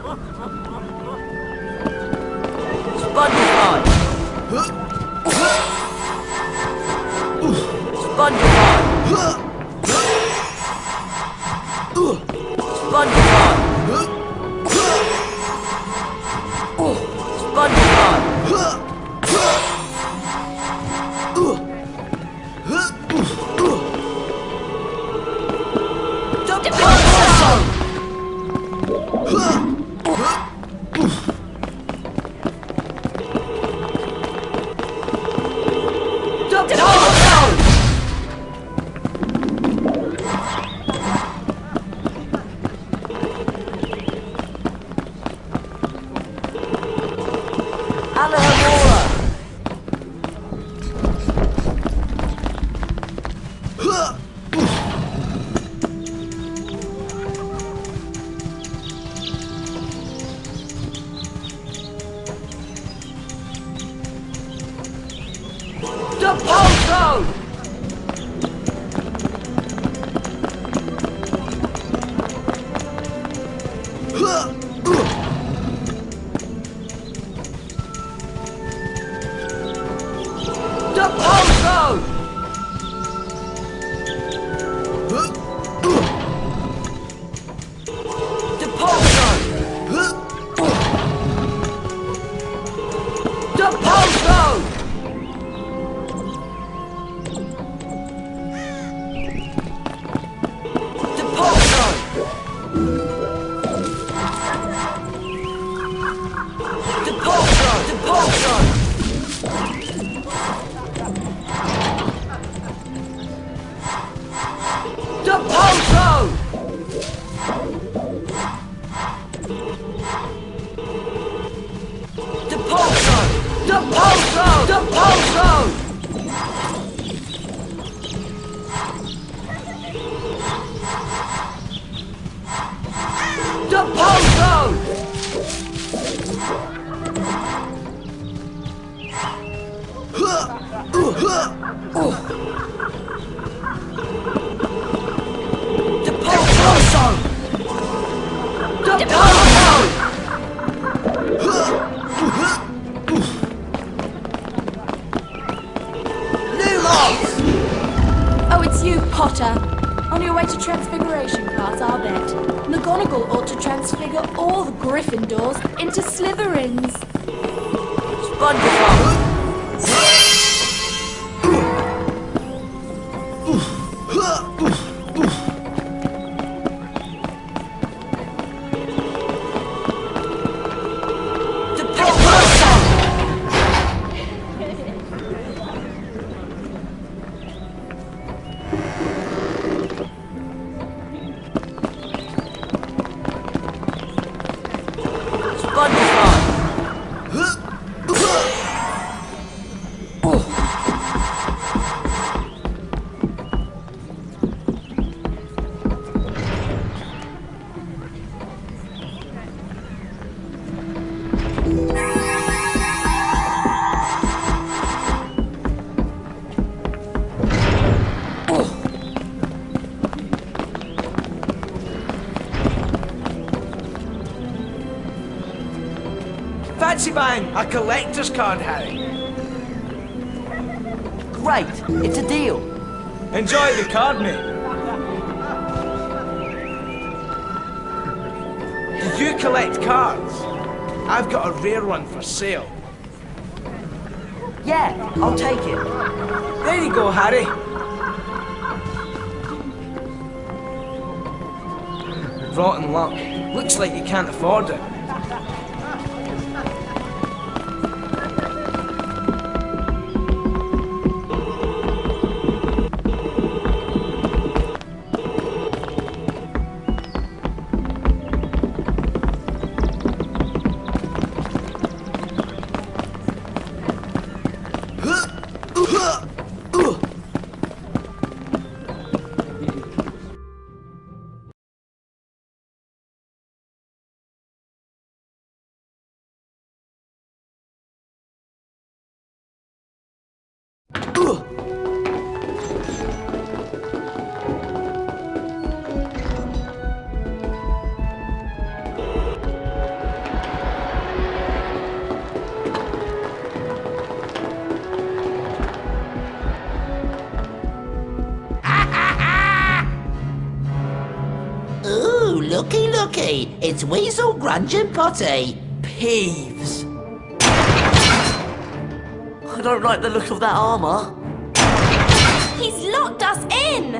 Spongify! Spongify! Spongify! Spongify! Oh, it's you, Potter. On your way to Transfiguration class, I'll bet. McGonagall ought to transfigure all the Gryffindors into Slytherins. Spongify! Fancy buying a collector's card, Harry? Great, it's a deal. Enjoy the card, mate. Do you collect cards? I've got a rare one for sale. Yeah, I'll take it. There you go, Harry. Rotten luck. Looks like you can't afford it. looky, looky. It's Weasel, Grunge and Potty. Peeves. I don't like the look of that armour. He's locked us in!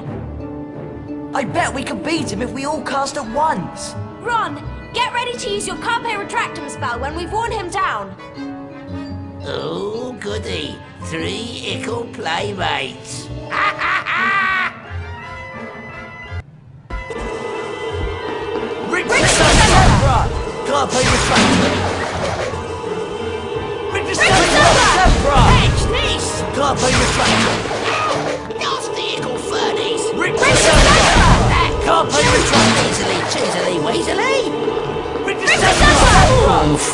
I bet we could beat him if we all cast at once. Ron, get ready to use your Carpe Retractum spell when we've worn him down. Oh, goody. 3 ickle playmates. Ha ha ha! Carpe Retractum! Catch this! Carpe Retractum! Nasty ickle fernies! Carpe Retractum! Easily, cheesily, weasely!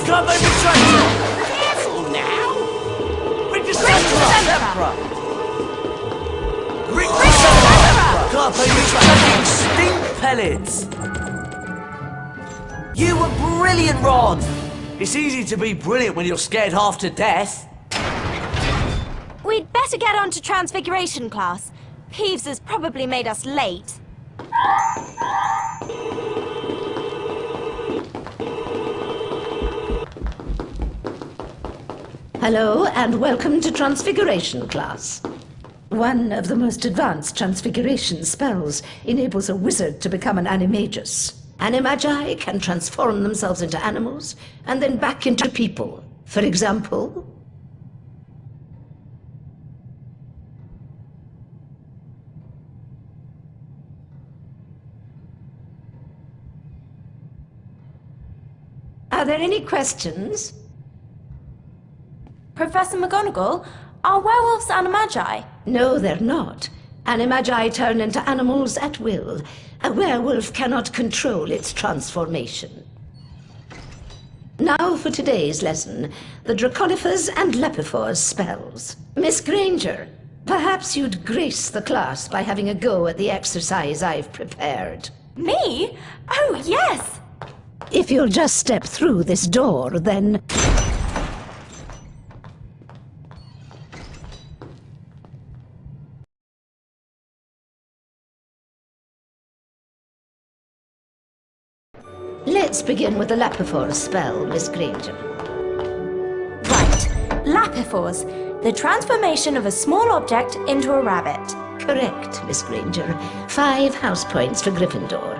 Carpe Retractum! Careful now! Carpe Retractum! Stink pellets! You were brilliant, Ron! It's easy to be brilliant when you're scared half to death. We'd better get on to Transfiguration class. Peeves has probably made us late. Hello and welcome to Transfiguration class. One of the most advanced transfiguration spells enables a wizard to become an animagus. Animagi can transform themselves into animals and then back into people. For example... Are there any questions? Professor McGonagall, are werewolves animagi? No, they're not. Animagi turn into animals at will. A werewolf cannot control its transformation. Now for today's lesson, the Draconifors and Lepifors spells. Miss Granger, perhaps you'd grace the class by having a go at the exercise I've prepared. Me? Oh, yes! If you'll just step through this door, then... Let's begin with the Lepifors spell, Miss Granger. Right. Lapifors, the transformation of a small object into a rabbit. Correct, Miss Granger. 5 house points for Gryffindor.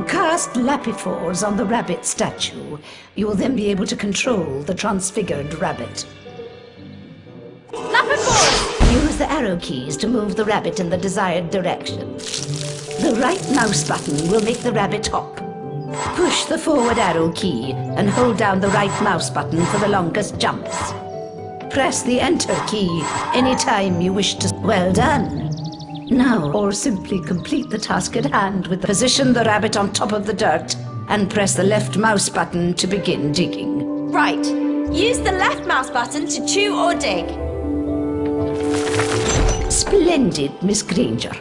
Cast Lapifors on the rabbit statue. You will then be able to control the transfigured rabbit. Lapifors! Use the arrow keys to move the rabbit in the desired direction. The right mouse button will make the rabbit hop. Push the forward arrow key and hold down the right mouse button for the longest jumps. Press the enter key anytime you wish to... Well done! Now, or simply complete the task at hand with position the rabbit on top of the dirt and press the left mouse button to begin digging. Right. Use the left mouse button to chew or dig. Splendid, Miss Granger.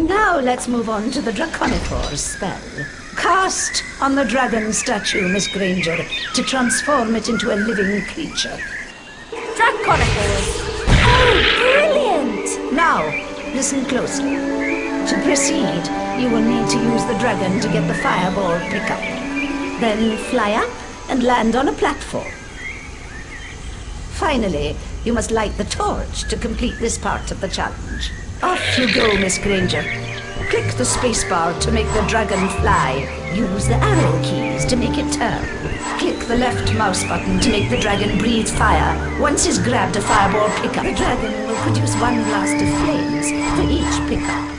Now let's move on to the Draconifors spell. Cast on the dragon statue, Miss Granger, to transform it into a living creature. Draconifors! Oh, brilliant! Now, listen closely. To proceed, you will need to use the dragon to get the fireball pickup. Then fly up and land on a platform. Finally, you must light the torch to complete this part of the challenge. Off you go, Miss Granger. Click the spacebar to make the dragon fly. Use the arrow keys to make it turn. Click the left mouse button to make the dragon breathe fire. Once he's grabbed a fireball pickup, the dragon will produce one blast of flames for each pickup.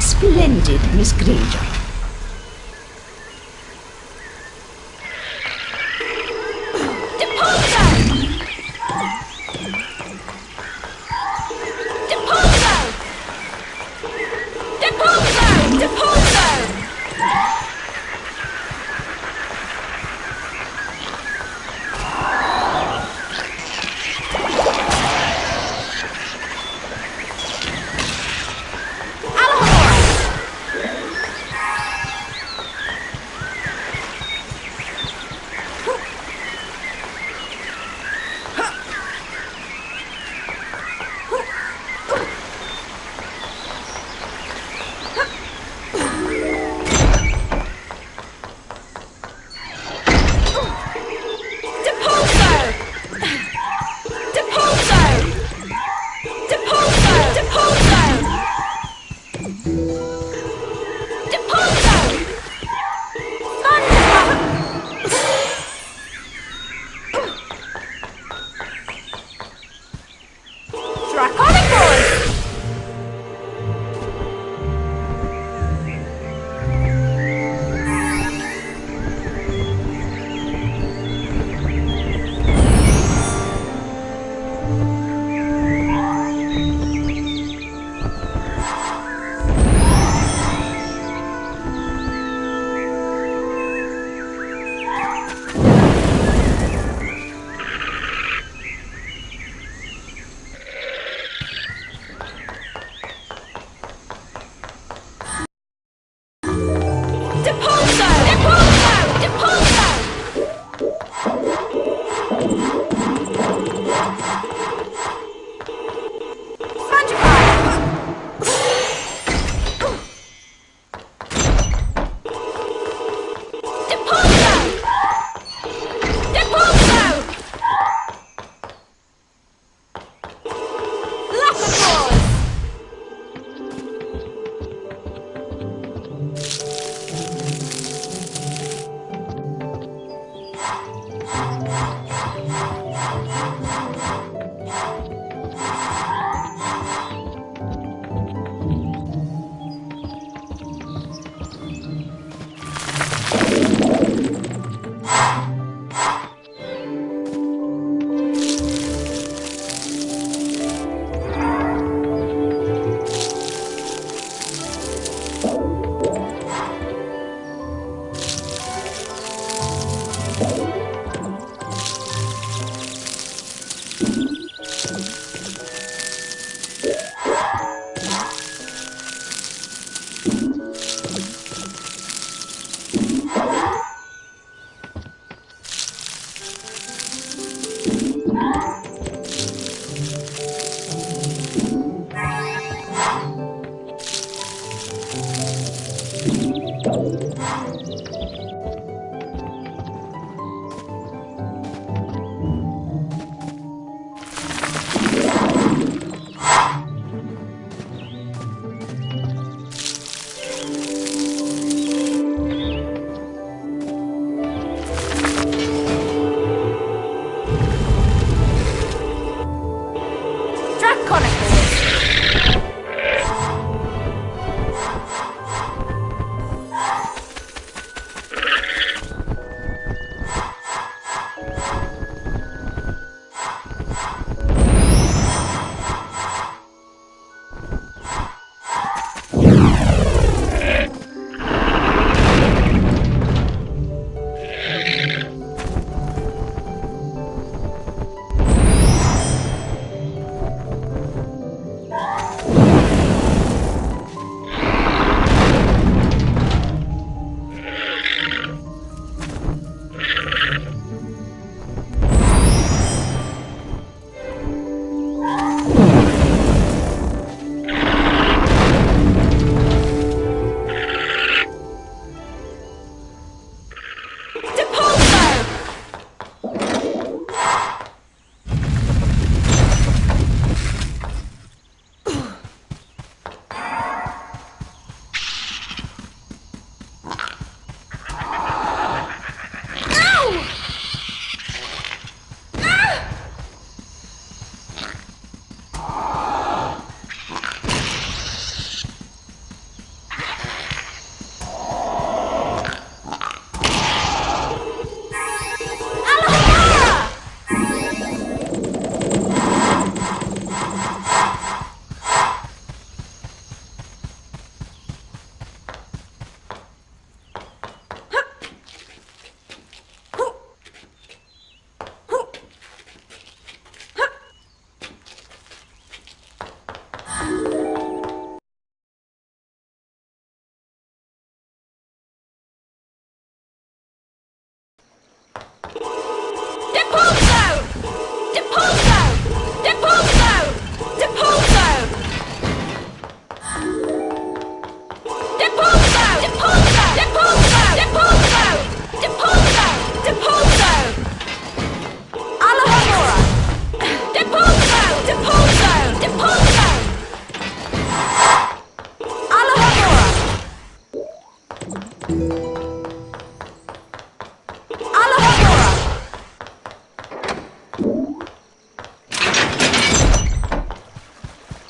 Splendid, Miss Granger. Draconifors.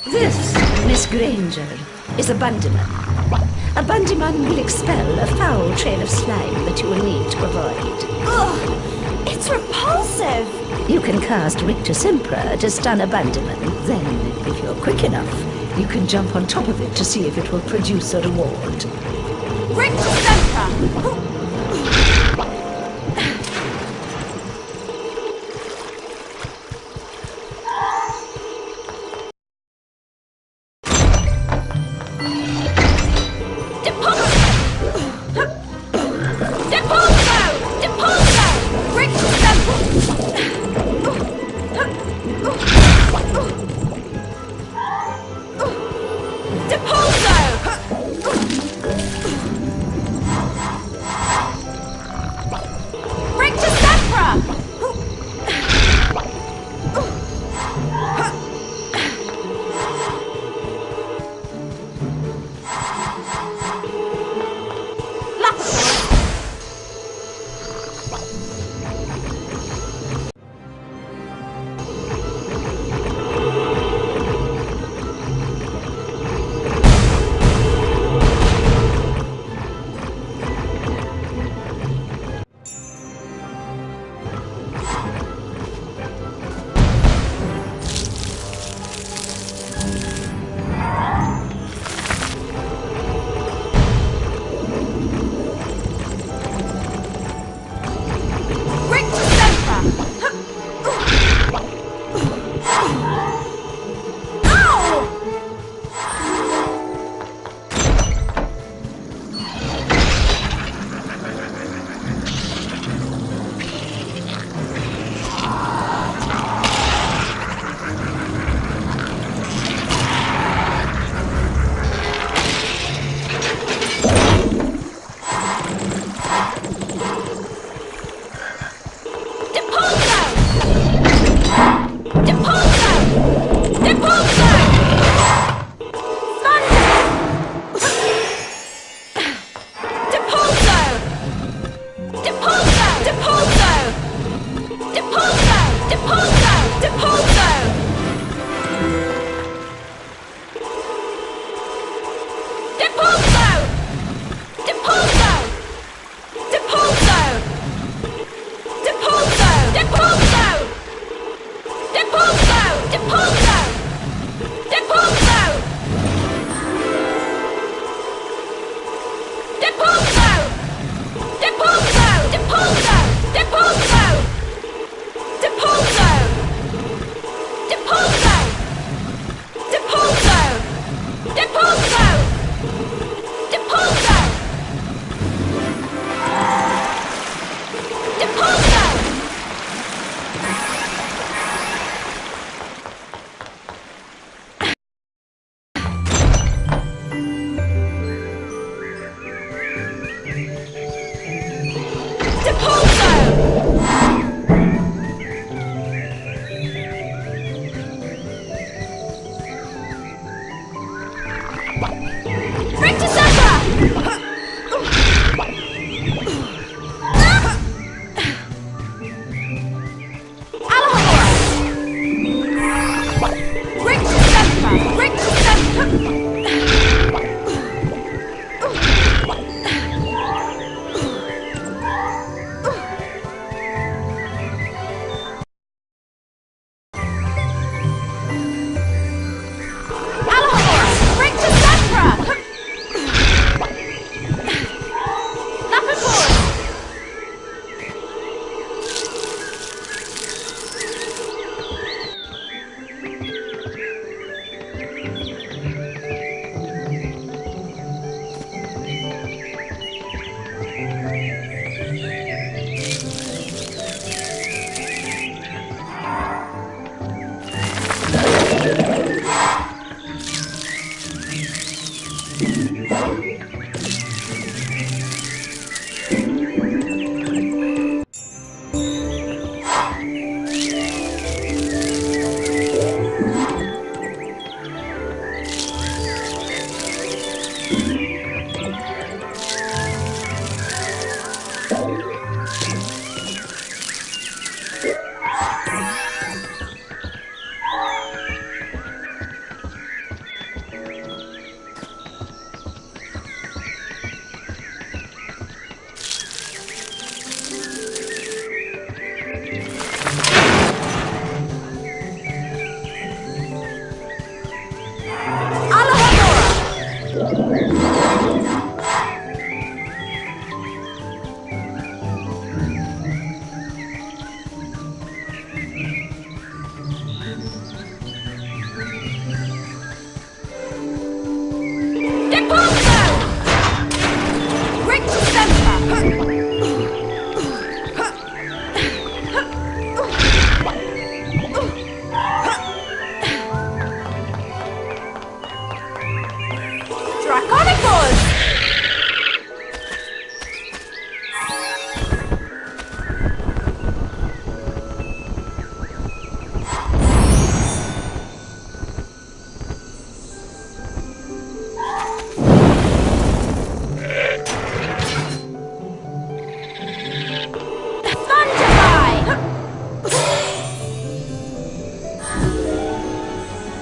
This, Miss Granger, is a Bundyman. A Bundyman will expel a foul trail of slime that you will need to avoid. Ugh! It's repulsive! You can cast Rictus Impera to stun a Bundyman. Then, if you're quick enough, you can jump on top of it to see if it will produce a reward. Rictus Impera! Ring to center! Alahomora! Ring to center! Ring to center! Draconifors!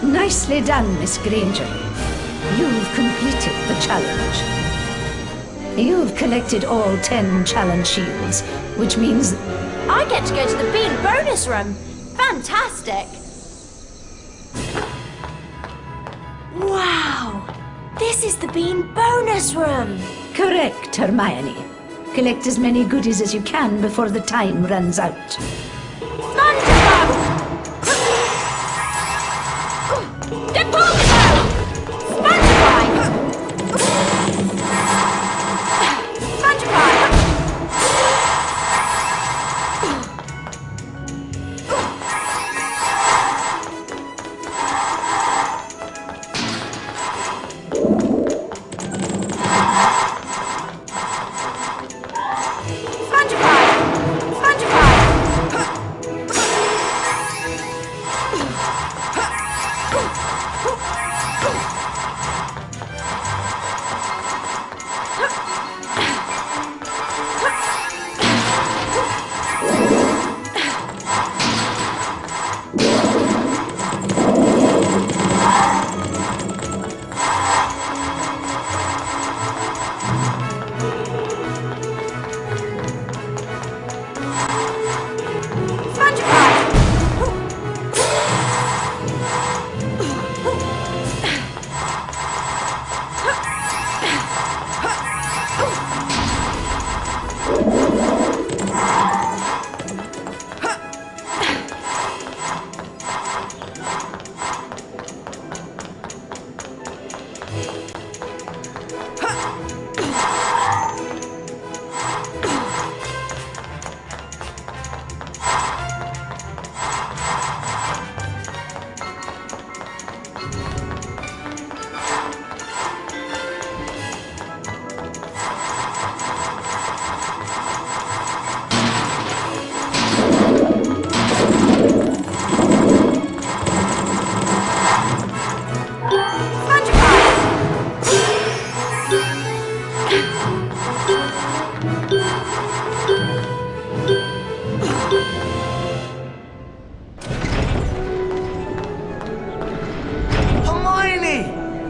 Nicely done, Miss Granger. You've completed the challenge. You've collected all 10 challenge shields, which means I get to go to the Bean bonus room. Fantastic! Wow! This is the Bean bonus room! correct, Hermione. Collect as many goodies as you can before the time runs out.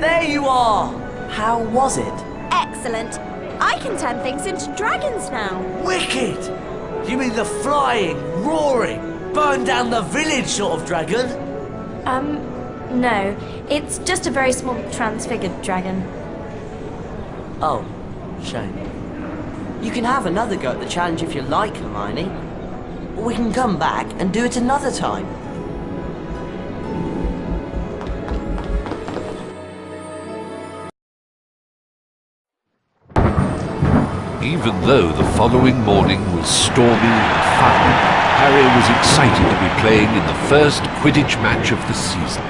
There you are! How was it? Excellent. I can turn things into dragons now. Wicked! You mean the flying, roaring, burn down the village sort of dragon? No. It's just a very small transfigured dragon. Oh, shame. You can have another go at the challenge if you like, Hermione. We can come back and do it another time. Even though the following morning was stormy and foul, Harry was excited to be playing in the first Quidditch match of the season.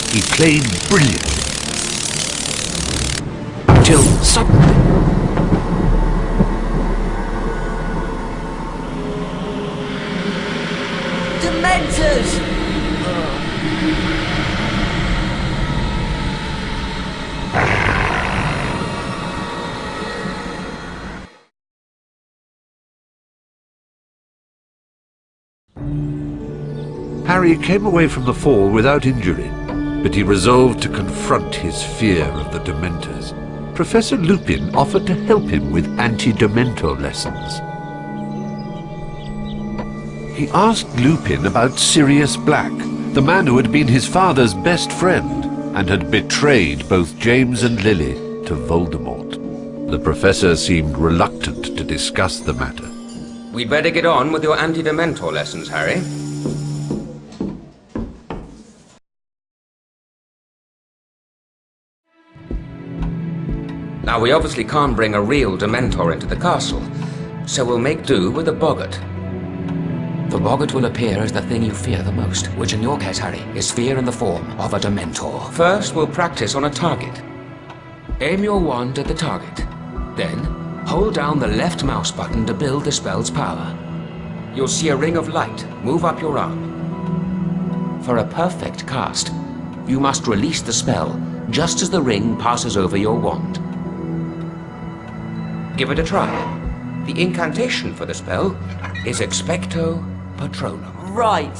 He played brilliantly. Till suddenly... Dementors! Harry came away from the fall without injury, but he resolved to confront his fear of the Dementors. Professor Lupin offered to help him with anti-Dementor lessons. He asked Lupin about Sirius Black, the man who had been his father's best friend and had betrayed both James and Lily to Voldemort. The professor seemed reluctant to discuss the matter. We'd better get on with your anti-Dementor lessons, Harry. Now, we obviously can't bring a real Dementor into the castle, so we'll make do with a boggart. The boggart will appear as the thing you fear the most, which in your case, Harry, is fear in the form of a Dementor. First, we'll practice on a target. Aim your wand at the target. Then, hold down the left mouse button to build the spell's power. You'll see a ring of light move up your arm. For a perfect cast, you must release the spell just as the ring passes over your wand. Give it a try. The incantation for the spell is Expecto Patronum. Right.